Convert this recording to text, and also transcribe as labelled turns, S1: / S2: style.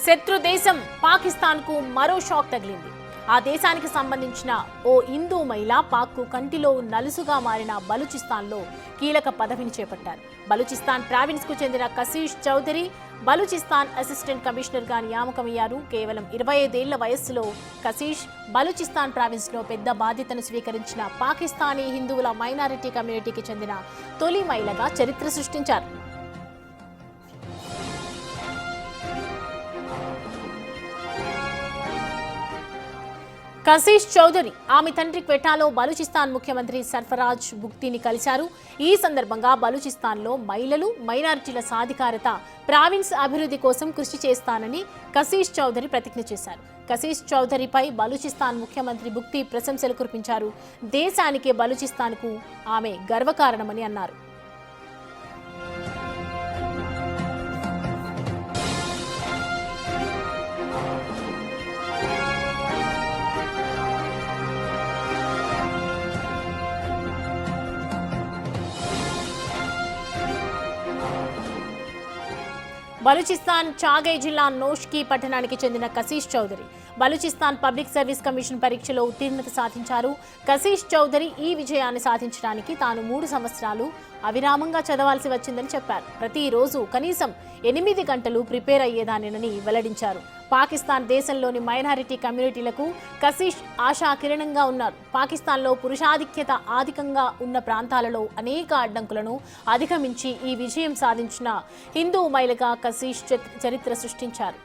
S1: శత్రు దేశం పాకిస్తాన్కు మరో షాక్ తగిలింది. ఆ దేశానికి సంబంధించిన ఓ హిందూ మహిళ పాక్కు కంటిలో నలుసుగా మారిన బలూచిస్తాన్లో కీలక పదవిని చేపట్టారు. బలూచిస్తాన్ ప్రావిన్స్కు చెందిన కశీష్ చౌదరి బలూచిస్తాన్ అసిస్టెంట్ కమిషనర్గా నియామకమయ్యారు. కేవలం 25 ఏళ్ల వయస్సులో కశీష్ బలూచిస్తాన్ ప్రావిన్స్లో పెద్ద బాధ్యతను స్వీకరించిన పాకిస్తానీ హిందువుల మైనారిటీ కమ్యూనిటీకి చెందిన తొలి మహిళగా చరిత్ర సృష్టించారు. కశీష్ చౌదరి ఆమె తండ్రి క్వెటాలో బలూచిస్తాన్ ముఖ్యమంత్రి సర్ఫరాజ్ బుఖ్తీని కలిశారు. ఈ సందర్భంగా బలూచిస్తాన్లో మహిళలు, మైనారిటీల సాధికారత, ప్రావిన్స్ అభివృద్ధి కోసం కృషి చేస్తానని కశీష్ చౌదరి ప్రతిజ్ఞ చేశారు. కశీష్ చౌదరిపై బలూచిస్తాన్ ముఖ్యమంత్రి బుఖ్తీ ప్రశంసలు కురిపించారు. దేశానికి బలూచిస్తాన్కు ఆమె గర్వకారణమని అన్నారు. బలూచిస్తాన్ చాగై జిల్లా నోష్కి పట్టణానికి చెందిన Kashish Chaudhary Balochistan public service commission పరీక్షలో ఉత్తీర్ణత సాధించారు. కశీష్ చౌదరి ఈ విజయాన్ని సాధించడానికి తాను 3 సంవత్సరాలు అవిరామంగా చదవాల్సి వచ్చిందని చెప్పారు. ప్రతిరోజు కనీసం 8 గంటలు ప్రిపేర్ అయ్యేదానినని వెల్లడించారు. పాకిస్తాన్ దేశంలోని మైనారిటీ కమ్యూనిటీలకు కశీష్ ఆశా కిరణంగా ఉన్నారు. పాకిస్తాన్లో పురుషాధిక్యత అధికంగా ఉన్న ప్రాంతాలలో అనేక అడ్డంకులను అధిగమించి ఈ విజయం సాధించిన హిందూ మహిళగా కశీష్ చరిత్ర సృష్టించారు.